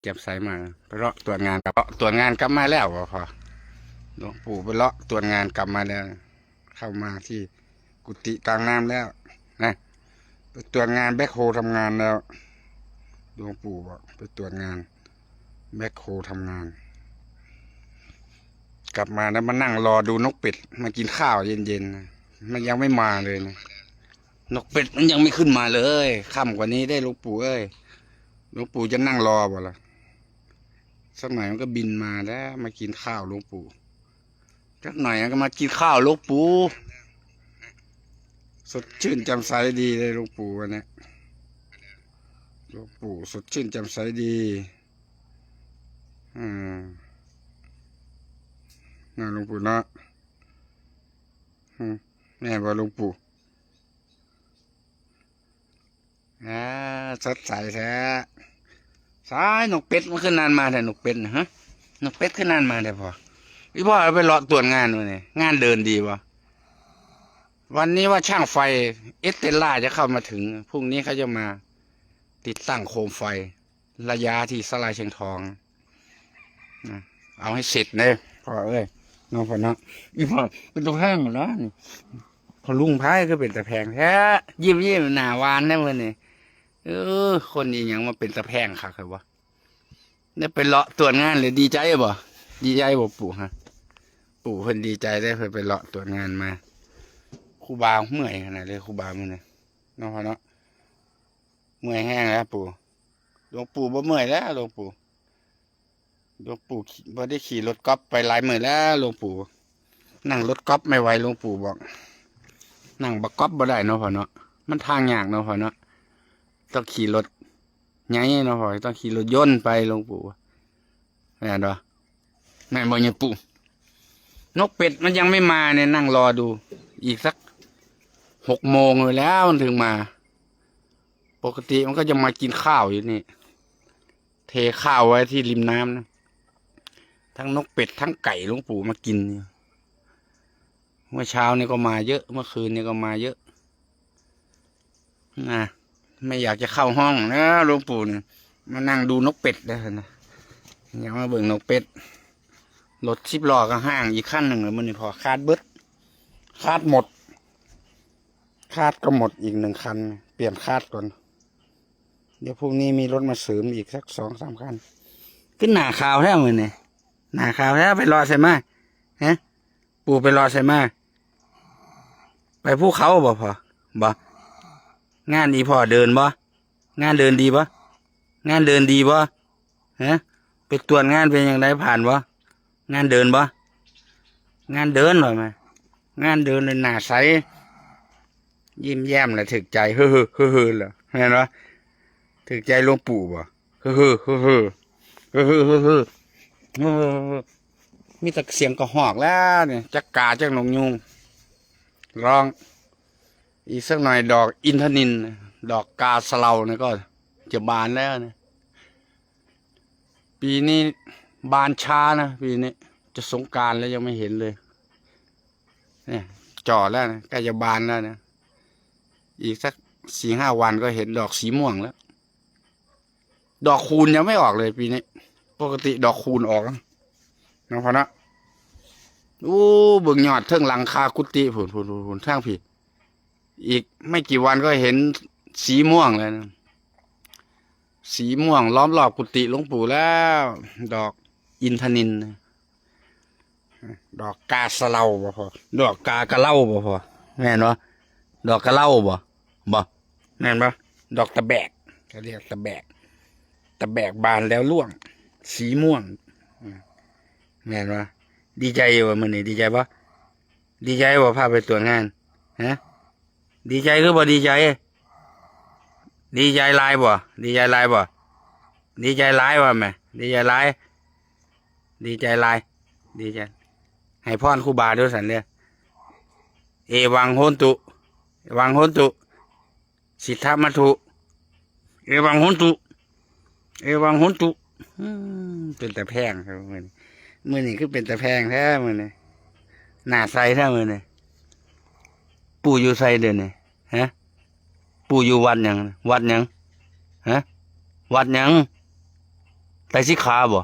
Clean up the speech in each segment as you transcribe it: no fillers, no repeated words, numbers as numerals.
เก็บใส่มาไปเลาะตรวจงานกลับมาแล้วพอหลวงปู่ไปเลาะตรวจงานกลับมาแล้วเข้ามาที่กุฏิกลางน้ำแล้วนะไปตรวจงานแบ็คโฮทำงานแล้วหลวงปู่บอกไปตรวจงานแบ็คโฮทำงานกลับมาแล้วมานั่งรอดูนกเป็ดมากินข้าวเย็นๆนะมันยังไม่มาเลยนะนกเป็ดมันยังไม่ขึ้นมาเลยค่ำกว่านี้ได้หลวงปู่เอ้ยหลวงปู่จะนั่งรอบ่ล่ะสักหน่อยมันก็บินมาแล้วมากินข้าวหลวงปู่สักหน่อยมันก็มากินข้าวหลวงปู่สดชื่นแจ่มใสดีเลยหลวงปู่วันนี้หลวงปู่สดชื่นแจ่มใสดีอืมน่าหลวงปู่เนาะแม่บอกหลวงปู่สดใสแท้สายนกเป็ดมันขึ้นนานมาแต่นกเป็ดนะฮะนกเป็ดขึ้นนานมาแต่พอพี่พ่อเอาไปเลาะตรวจงานดูเนี่ยงานเดินดีวะวันนี้ว่าช่างไฟเอสเตลล่าจะเข้ามาถึงพรุ่งนี้เขาจะมาติดตั้งโคมไฟระยะที่สลายเชียงทองนะเอาให้เสร็จเลยพ่อเอ้ยน้องพ่อเนาะอีพ่อเป็นตัวแพงแล้วนี่พอลุงพายก็เป็นตะแพงแท้ยิ้มหน้าหวานได้เมื่อนี่คนนี้ยังมาเป็นตะแพงค่ะครับวะเนี่ยไปเลาะตรวจงานเลยดีใจบ่ดีใจบ่ปู่ฮะปู่เพิ่นดีใจได้เพิ่นไปเลาะตรวจงานมาครูบาเมื่อยขนาดเลยครูบาเมื่อยน้องพ่อเนาะเมื่อยแห้งแล้วปู่หลวงปู่บ่เมื่อยแล้วหลวงปู่บ่ได้ขี่รถก๊อฟไปหลายมื้อแล้วหลวงปู่นั่งรถก๊อฟไม่ไหวหลวงปู่บอกนั่งบักก๊อฟบ่ได้เนาะพ่อเนาะมันทางยากเนาะพ่อเนาะต้องขี่รถไงเนาะพ่อต้องขี่รถยนต์ไปหลวงปู่แม่นบ่แม่นบ่เนี่ยปู่นกเป็ดมันยังไม่มาเนี่ยนั่งรอดูอีกสัก6 โมงเลยแล้วมันถึงมาปกติมันก็จะมากินข้าวอยู่นี่เทข้าวไว้ที่ริมน้ำนะทั้งนกเป็ดทั้งไก่หลวงปู่มากินเมื่อเช้านี่ก็มาเยอะเมื่อคืนนี่ก็มาเยอะนะไม่อยากจะเข้าห้องนะหลวงปู่เนี่ยมานั่งดูนกเป็ดได้นะอยากมาเบิ่งนกเป็ดรถ10 ล้อก็ห้างอีกขั้นหนึ่งเลยมันนี่พอคาดเบิดคาดหมดคาดก็หมดอีก1 คันเปลี่ยนคาดก่อนเดี๋ยวพรุ่งนี้มีรถมาเสริมอีกสัก2-3 คันขึ้นหน้าขาวแท้เหมือนเนี่ยหน้าขาวแท้ไปรอใช่ไหมฮะปู่ไปรอใช่ไหมไปภูเขาบ่พอบ่งานดีพอเดินบ่งานเดินดีบ่งานเดินดีบ่ฮะไปตรวจงานเป็นอย่างไรผ่านบ่งานเดินบ่งานเดินหน่อยไหมงานเดินเลยหน้าใสยิ้มแย้มเลยถึกใจเฮ้อเหรอเห็นไหมถึกใจหลวงปู่บ่เฮ้อมีแต่เสียงกระหอกแล้วเนี่ยจักกาจักนกยูงร้องอีกสักหน่อยดอกอินทนิลดอกกาสะเลาเนี่ยก็จะบานแล้วเนี่ยปีนี้บานช้านะปีนี้จะสงกรานต์แล้วยังไม่เห็นเลยเนี่ยจ่อแล้วนะใกล้จะบานแล้วนะอีกสัก4-5 วันก็เห็นดอกสีม่วงแล้วดอกคูณยังไม่ออกเลยปีนี้ปกติดอกคูณออกน้องพอนะเบิ่งยอดเทิงหลังคากุฏิผุนทางผิดอีกไม่กี่วันก็เห็นสีม่วงเลยนะสีม่วงล้อมรอบกุฏิหลวงปู่แล้วดอกอินทนิลดอกกาสะเลาบ่พอดอกกากะเล่าบ่พอแม่นบ่ดอกกะเล่าบ่แม่นบ่ดอกตะแบกเขาเรียกตะแบกบานแล้วร่วงสีม่วงแม่นบ่ดีใจว่ะมื้อนี้ดีใจบ่ดีใจบ่พาไปตรวจงานฮะดีใจคือบ่ดีใจดีใจหลายบ่ดีใจหลายบ่ดีใจหลายว่ะแม่ดีใจหลายดีใจหลายดีใจให้พรครูบาด้วยสันเลยเอวังโหนตุสิทธามัทุเอวังโหนตุเป็นแต่แพงครับมือนี่คือเป็นแต่แพงแท้มือนี่หน้าใสแท้มือนี่ปู่อยู่ใสเดี๋ยวนี้ฮะปู่อยู่วัดยังฮะวัดยัง ไตรสิกขาบ่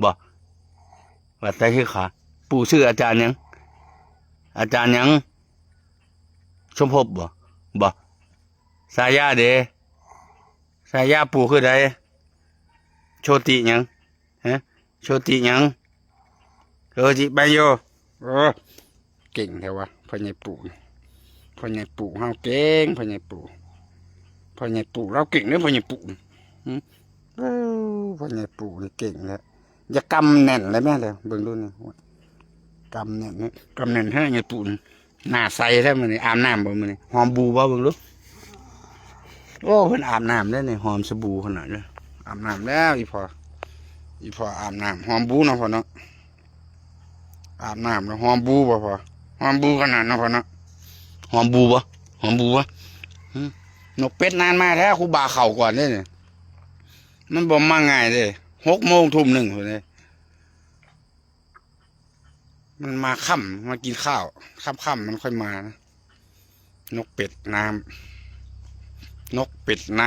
ว่าไตรสิกขาปู่ชื่ออาจารย์หยังอาจารย์หยังชมภพบ่สายาเด้สายาปู่คือใดโชติหยังฮะโชติหยังโชติใบโยโอ้เก่งแท้วะพ่อใหญ่ปู่เฮาเก่งพ่อใหญ่ปู่เราเก่งเด้อพ่อใหญ่ปู่พ่อใหญ่ปู่นี่เก่งแล้วอย่ากำแน่นเลยแม่เลยเบิ่งดูนี่กำแน่นนี่กำแน่นให้ใหญ่ปู่หน้าใสแท้มื้อนี้อาบน้ำบ่มื้อนี้หอมบูบ่เบิ่งดูโอ้เพิ่นอาบน้ำได้นี่หอมสบู่ขนาดนี้อาบน้ำแล้วอีพออาบน้ำหอมบูเนาะพ่อเนาะอาบน้ำแล้วหอมบูบ่พอหอมบูขนาดเนาะพ่อเนาะหอมบูบ่นกเป็ดนานมาแท้ครูบาเข่าก่อนเด้เนี่ยมันบ่มาง่ายเด้6 โมงทุ่ม 1พุ่นเด้มันมาค่ำมากินข้าวค่ำมันค่อยมานะนกเป็ดน้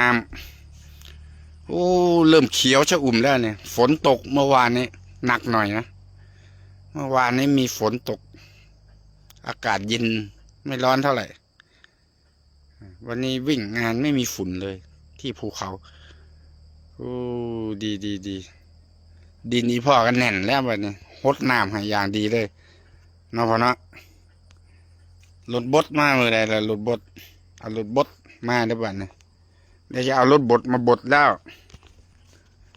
ำโอ้เริ่มเขียวชะอุ่มแล้วเนี่ยฝนตกเมื่อวานนี้หนักหน่อยนะเมื่อวานนี้มีฝนตกอากาศเย็นไม่ร้อนเท่าไหร่วันนี้วิ่งงานไม่มีฝุ่นเลยที่ภูเขาโอ้ดีดินนี้พ่อกันแน่นแล้ววันนี้หดน้ำให้อย่างดีเลยเนาะพ่อเนาะรถบดมาเมื่อไรล่ะรถบดเอารถบดมาได้บ้านเนี่ยเดี๋ยวจะเอารถบดมาบดแล้ว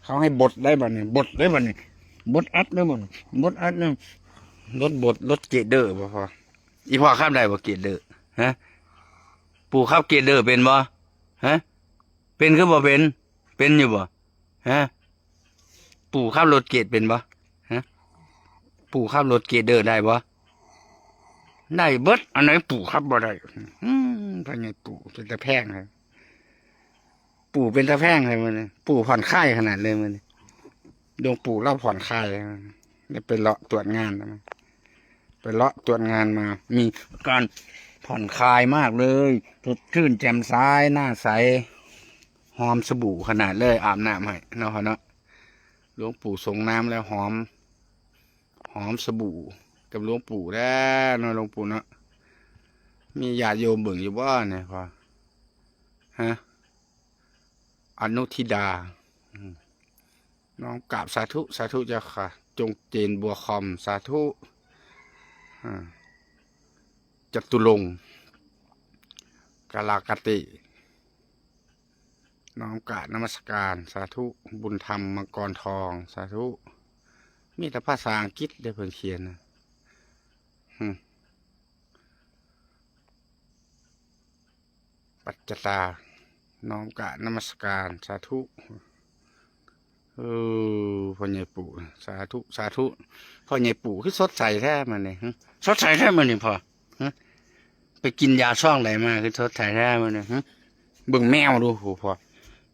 เขาให้บดได้บ้านเนี่ยบดได้บ้านเนี่ยบดอัดได้บ้านบดอัดเนี่ยรถบดรถเกเดอร์บ่พออีพ่อข้ามได้บ่เกเดอร์ฮะปู่ข้ามเกเดอร์เป็นบ่ฮะเป็นคือบ่เป็นอยู่บ่ฮะปู่ข้ามรถเกตเป็นบ่ฮะปู่ข้ามรถเกเดอร์ได้บ่ได้เบิดอันไหนปู่ครับบ่ได้พ่อใหญ่ปู่เป็นตะแพงเลยปู่เป็นตะแพงเลยมันปู่ผ่อนคลายขนาดเลยมันดวงปู่เล่าผ่อนคลายได้ไปเลาะตรวจงานนะไปเลาะตรวจงานมามีการผ่อนคลายมากเลยสดชื่นแจ่มใสหน้าใสหอมสบู่ขนาดเลยอาบน้ำให้เนาะเนาะหลวงปู่ส่งน้ำแล้วหอมสบู่กับหลวงปู่แล้วเนาะหลวงปู่เนาะมีญาติโยมเบิ่งอยู่บ้านเนี่ยพอฮะอนุทิดาน้องกราบสาธุเจ้าค่ะจงเจนบัวคอมสาธุจตุรงค์กาลากติน้องกราบนมัสการสาธุบุญธรรมมังกรทองสาธุมีแต่ภาษาอังกฤษได้เพิ่นเขียนนะปัจจตาน้อมกะนมัสการสาธุพ่อใหญ่ปู่สาธุพ่อใหญ่ปู่คือสดใสแท้มันเนี่ยสดใสแท้มันนี่พอไปกินยาช่องไหนมาคือสดใสแท้มันเนี่ยเบิ่งแมวดูโหพอ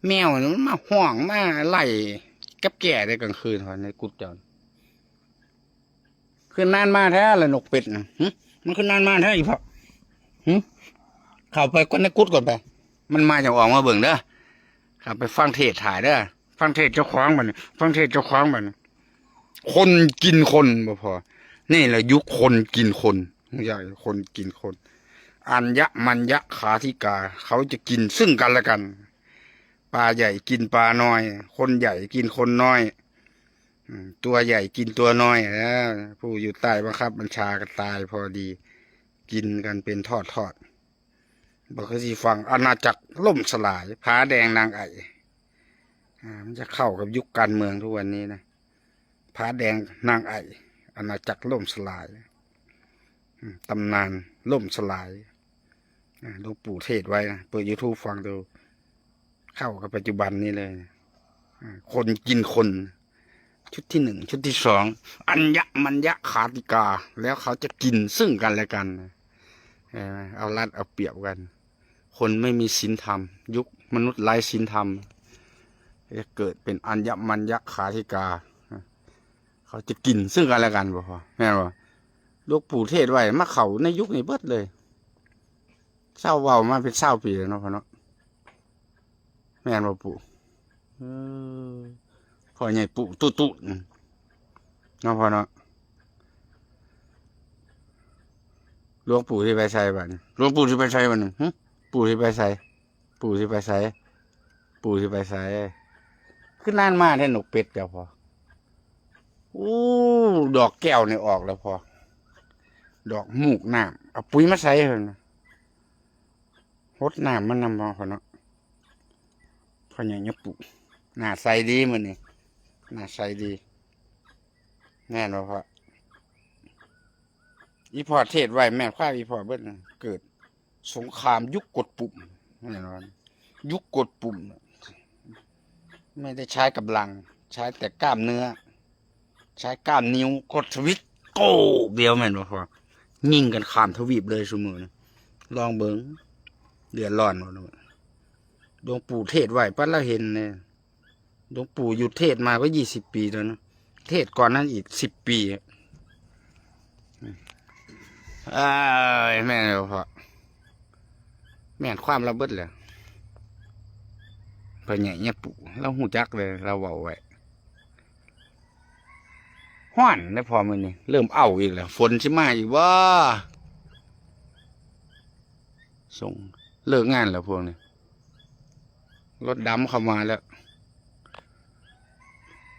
แมวมันมาห่วงมาไล่กับแก่ได้กลางคืนพอในกุฏจอนคืนนานมาแท้เลยนกเป็ดนะมันคืนนานมาแท้อีพอเข้าไปก้นในกุฏก่อนไปมันมาจากออกมาเบิ่งเด้อครับไปฟังเทศถ่ายเด้อฟังเทศเจ้าของมันคนกินคนบ่พอนี่แหละยุคคนกินคนใหญ่คนกินคนอัญญมัญญขาธิกาเขาจะกินซึ่งกันและกันปลาใหญ่กินปลาน้อยคนใหญ่กินคนน้อยตัวใหญ่กินตัวน้อยนะผู้อยู่ใต้บังคับบัญชาก็ตายพอดีกินกันเป็นทอดบอกคือสิฟังอาณาจักรล่มสลายผาแดงนางไอ่มันจะเข้ากับยุคการเมืองทุกวันนี้นะผาแดงนางไอ่อาณาจักรล่มสลายตำนานล่มสลายหลวงปู่เทศไว้นะเปิด YouTube ฟังดูเข้ากับปัจจุบันนี้เลยคนกินคนชุดที่ 1ชุดที่ 2อัญญมัญญขาติกาแล้วเขาจะกินซึ่งกันและกันเอารัดเอาเปรียบกันคนไม่มีศีลธรรมยุคมนุษย์ไร้ศีลธรรมจะเกิดเป็นอัญญมัญญขาธิกาเขาจะกินซึ่งกันและกันบ่พอแม่นบ่หลวงปู่เทศไว้มาเขาในยุคนี้เบิดเลยเศร้าเว้ามาเป็น20 ปีแล้วเนาะพ่อเนาะแม่นบ่ปู่ พ่อใหญ่ปู่ตุ๊ตุ๊เนาะพ่อเนาะหลวงปู่ที่ไปใส่บ้านหลวงปู่ที่ไปใส่บ้านปู่ที่ไปใส่ปู่ที่ไปใส่ปู่ที่ไปใส่ขึ้นนานมากแท่นกเป็ดเดี๋ยวพออู้ดอกแก้วเนี่ยออกแล้วพอดอกมูกน้ำเอาปุ๋ยมาใส่เถอะหดน้ำมันนำมาพอเนาะพออย่างเงี้ยปู่หน้าใสดีมันนี่หน้าใสดีแน่นอนพออีพอเทศไว้แม่ข้าอีพอเบิ้ลเกิดสงครามยุคกดปุ่มแน่นอนยุคกดปุ่มไม่ได้ใช้กำลังใช้แต่กล้ามเนื้อใช้กล้ามนิ้วกดสวิตช์โก้เดียวแม่นบ่พอยิงกันข้ามทวีปเลยสมือลองเบิ้งเดือดร้อนหมดหลวงปู่เทศไว้ปั้นเราเห็นเนี่ยหลวงปู่หยุดเทศมาก็20 ปีแล้วนะเทศก่อนนั้นอีก10 ปีแม่เราพอแม่นความระเบิดเลยพอใหญ่เนี่ยปู่เราหูจักเลยเราเบาไว้ห้อนได้พอมือนี่เริ่มเอาอีกแล้วฝนชิมาอีกว่าส่งเลิกงานแล้วพวกนี้รถดำเข้ามาแล้ว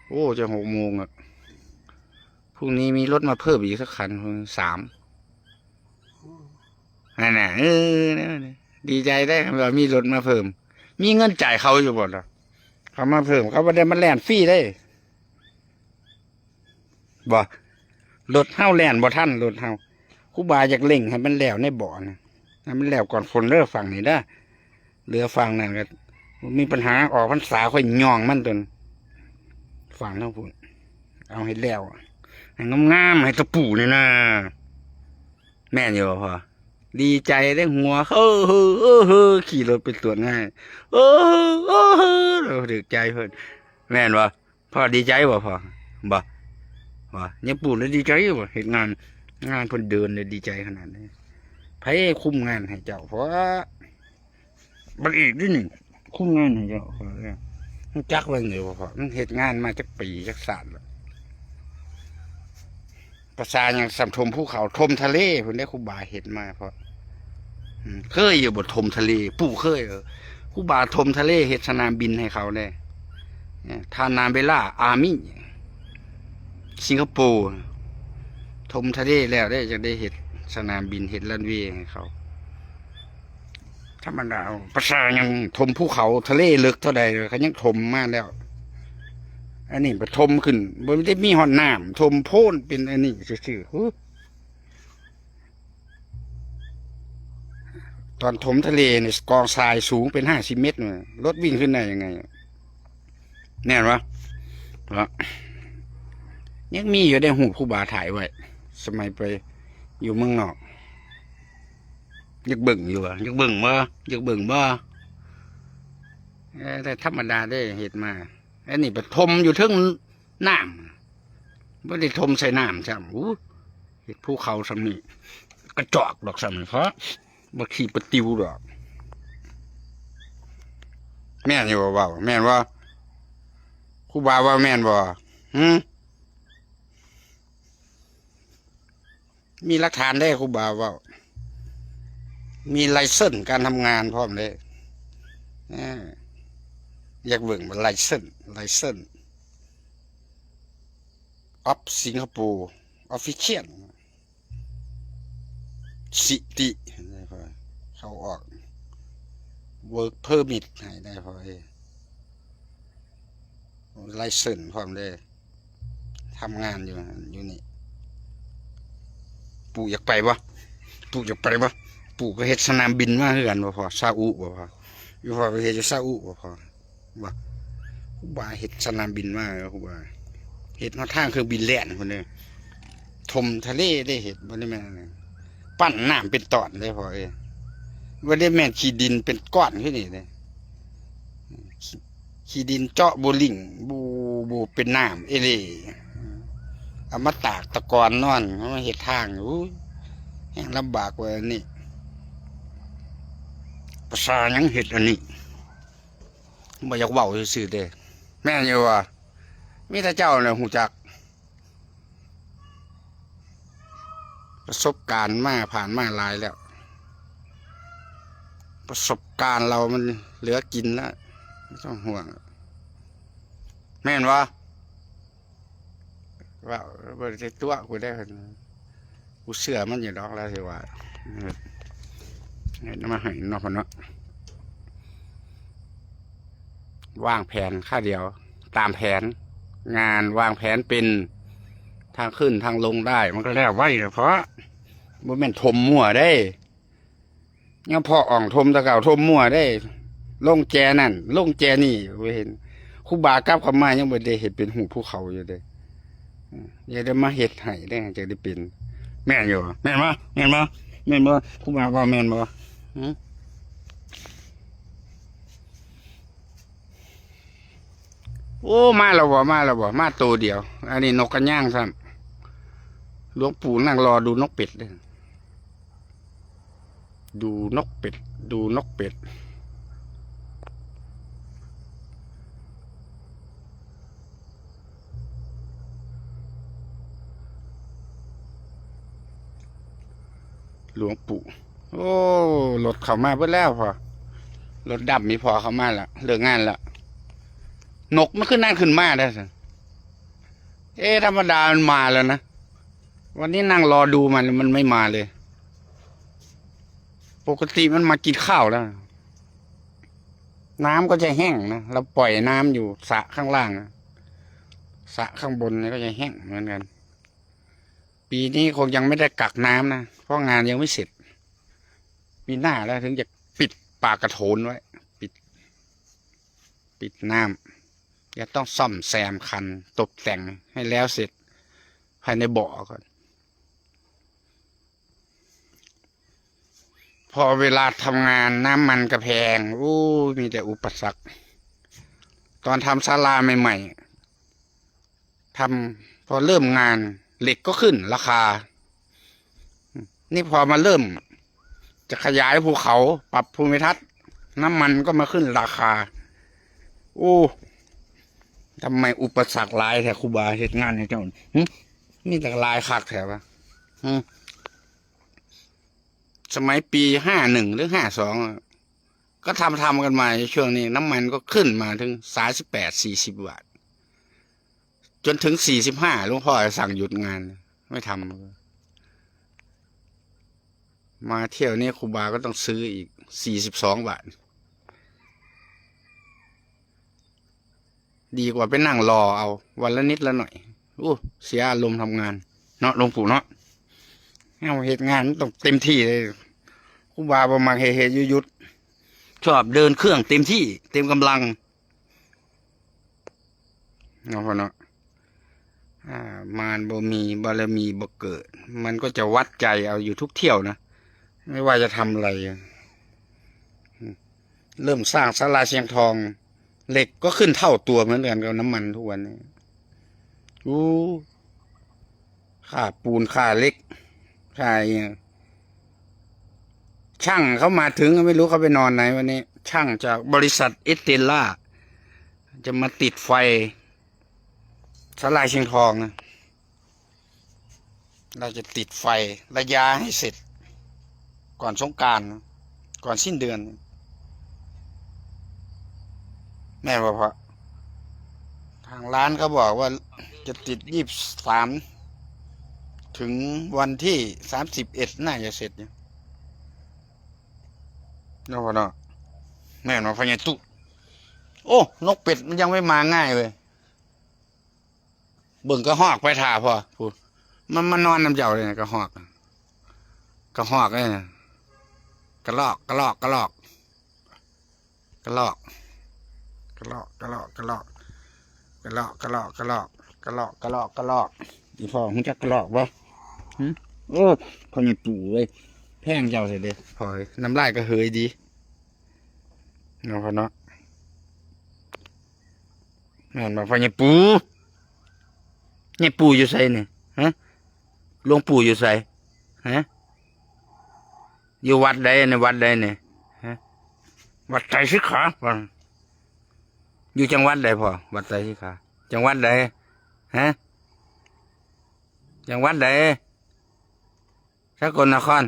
โอ้จะ6 โมงอ่ะพรุ่งนี้มีรถมาเพิ่มอีกสักคัน3นั่นน่ะดีใจได้ครับเรามีรถมาเพิ่มมีเงินจ่ายเขาอยู่บ่ล่ะเขามาเพิ่มเขาบ่ได้มาแล่นฟรีได้บ่รถเฮาแล่นบ่ทันรถเฮาครูบาอยากเล่งให้มันแล้วในบ่อนะให้มันแล้วก่อนฝนเริ่มฝั่งนี้ได้เรือฝั่งนั่นก็มีปัญหาออกพรรษาค่อยย่องมันจนฝั่งทั้งพุ่นเอาให้แล้วให้งามๆให้ตะปูนี่นะแม่นอยู่พอดีใจได้หัวขี่รถไปตรวจง่ายเราดึกใจเพิ่นแม่นวะพ่อดีใจบ่พ่อบ่เนี่ยปู่เลยดีใจบ่เห็นงานเพิ่นเดินเลยดีใจขนาดนี้ไผคุมงานให้เจ้าเพราะบังอีกนิดหนึ่งคุมงานให้เจ้าเพราะจักเบิ่งอยู่พ่อมันเฮ็ดงานมาจักปีจักศาสตร์แล้วภาษาอย่างสัมทมภูเขาทมทะเลเพิ่นได้ครูบาเฮ็ดมาเพราะเคยอยู่บนทมทะเลปู่เคยครูบาทมทะเลเฮ็ดสนามบินให้เขาได้ทานาเบล่าอาร์มี่สิงคโปร์ทมทะเลแล้วได้จะได้เฮ็ดสนามบินเฮ็ดรันเวย์ให้เขาธรรมดาภาษายังทมภูเขาทะเลลึกเท่าใดเขายังทมมาแล้วอันนี้ไปทมขึ้นบ่ได้มีหอดน้ำทมโพ่นเป็นอันนี้ซื่อตอนถมทะเลเนี่ยกองทรายสูงเป็น50 เมตรเลยรถวิ่งขึ้นได้ยังไงแน่นวะยังมีอยู่ได้หูครูบาถ่ายไว้สมัยไปอยู่เมืองนอกยักเบิ่งอยู่ยักเบิ่งบ่แต่ธรรมดาได้เห็ดมาอันนี้ไปทมอยู่ทึ่งน้ำไม่ได้ทมใส่น้ำใช่ไหมเห็ดภูเขาสำนีกระจอกดอกสำนีเพราะบางทีปะติวดอกแม่นอยู่บ่แม่นว่าครูบาว่าแม่นบ่มีหลักฐานได้ครูบาว่ามีไลเซนส์การทำงานพร้อมเลยอยากเบิ่งไลเซนส์ออฟสิงคโปร์ออฟฟิเชียลสิติเขาออกเวิร์กเพอร์มิทให้ได้พอไลเซนส์พร้อมเลยทำงานอยู่นี่ปู่อยากไปบ่ปู่ก็เฮ็ดสนามบินมาคือกันบ่พอซาอุบ่พออยู่พอไปเฮ็ดอยู่ซาอุบ่พอบ่ครูบาเฮ็ดสนามบินมาครูบาเฮ็ดทางเครื่องบินแล่นพุ่นเด้ถมทะเลได้เฮ็ดบ่ได้แม่นปั้นน้ำเป็นตอนได้พอบ่ได้แม่นขี้ดินเป็นก้อนคือนี่เด้ขี้ดินเจาะบ่ลิงบูเป็นน้ำเล่เอามาตากตะกอนนอนมาเฮ็ดทางแห่งลำบากกว่านี้ภาษายังเฮ็ดอันนี้บ่อยากเว้าซื่อๆเด้แม่นอยู่ว่า มีแต่เจ้าเนี่ยหูจักประสบการณ์มาผ่านมาหลายแล้ว ประสบการณ์เรามันเหลือกินแล้วไม่ต้องห่วงแม่นวะว่าบริษัทตัวกูได้กูเชื่อมันอยู่ดอกแล้วสิว่าเนี่ยมาให้นอกเนาะวางแผนค่าเดียวตามแผนงานวางแผนเป็นทางขึ้นทางลงได้มันก็แล้วไว้เพราะบ่แม่นถมมั่วได้ยังพออ่องถมตะเก่าถมมั่วได้ลงแจนั่นลงแจนี่เห็นครูบากลับเข้ามายังบ่ได้เห็นเป็นหูภูเขาอยู่เลยอย่าได้มาเฮ็ดให้ได้จะได้เป็นแม่นอยู่แม่นบ่แม่นบ่แม่นบ่ครูบาว่าแม่นบ่โอ้มาแล้วบ่มาตัวเดียวอันนี้นกกระย่างซ้ำหลวงปู่นั่งรอดูนกเป็ดเลยดูนกเป็ดดูนกเป็ดหลวงปู่โอ้รถเข้ามาเบิดแล้วพอรถดับมีพอเข้ามาละเลิกงานละนกมันขึ้นนั่งขึ้นมาได้สิธรรมดามันมาแล้วนะวันนี้นั่งรอดูมันไม่มาเลยปกติมันมากินข้าวแล้วน้ำก็จะแห้งนะเราปล่อยน้ำอยู่สระข้างล่างนะสระข้างบนนี่ก็จะแห้งเหมือนกันปีนี้คงยังไม่ได้กักน้ำนะเพราะงานยังไม่เสร็จปีหน้าแล้วถึงจะปิดปากกระโถนไว้ปิดน้ำจะต้องซ่อมแซมคันตกแต่งให้แล้วเสร็จภายในบ่อก่อนพอเวลาทำงานน้ำมันกระแพงมีแต่อุปสรรคตอนทำศาลาใหม่ๆทำพอเริ่มงานเหล็กก็ขึ้นราคานี่พอมาเริ่มจะขยายภูเขาปรับภูมิทัศน์น้ำมันก็มาขึ้นราคาทำไมอุปสรรคหลายแถวครูบาเหตุงานให้เจ้านี่แต่ลายคักแถวสมัยปี51หรือ52ก็ทำกันมาช่วงนี้น้ำมันก็ขึ้นมาถึง38-40 บาทจนถึง45หลวงพ่อสั่งหยุดงานไม่ทำมาเที่ยวนี้ครูบาก็ต้องซื้ออีก42 บาทดีกว่าไปนั่งรอเอาวันละนิดละหน่อยเสียอารมณ์ทำงานเนาะหลวงปู่เนาะเอาเหตุงานต้องเต็มที่เลยครูบาประมาณเฮยุดชอบเดินเครื่องเต็มที่เต็มกำลังเนาะพ่อเนาะมารบ่มีบารมีบ่เกิดมันก็จะวัดใจเอาอยู่ทุกเที่ยวนะไม่ว่าจะทำอะไรเริ่มสร้างศาลาเชียงทองเหล็กก็ขึ้นเท่าตัวเหมือนกันกับน้ำมันทุกวันนี้ค่าปูนค่าเหล็กค่าช่างเขามาถึงไม่รู้เขาไปนอนไหนวันนี้ช่างจากบริษัทเอสเตล่าจะมาติดไฟศาลาเชียงทองนะเราจะติดไฟระยะให้เสร็จก่อนสงกรานต์ก่อนสิ้นเดือนแม่บอกว่าทางร้านเขาบอกว่าจะติด23ถึงวันที่31น่าจะเสร็จเนี่ยนะพ่อเนาะแม่มาพญาตุนกเป็ดมันยังไม่มาง่ายเลยเบิ่งกระหอกไปถ่าพ่อพูดมันมานอนน้ำเจ้าเลยนะกระหอกเลยนะกระลอกอีพ่อหูจักกระลอกบ่พอมีปู่เว้ยแพงเจ้าเสร็จเลยพอน้ำลายก็เฮยดีเนาะพ่อเนาะแม่นมาพอมีปู่เนี่ยปู่อยู่ไสเนี่ยหลวงปู่อยู่ไสอยู่วัดใดในวัดใดเนี่ยวัดไตรสิกขาอยู่จังหวัดใดพ่อวัดไตรสิกขาจ จังหวัดใดฮะจังหวัดใดสกลนคร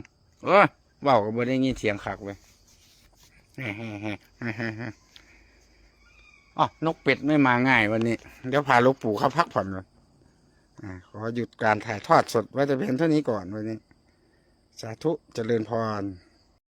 โอ้ยเว้าก็บ่ได้ยินเสียงคักเว้ยอ๋อนกเป็ดไม่มาง่ายวันนี้เดี๋ยวพาหลวงปู่เขาพักผ่อนก่อนขอหยุดการถ่ายทอดสดไว้แต่เพียงเท่านี้ก่อนวันนี้สาธุเจริญพร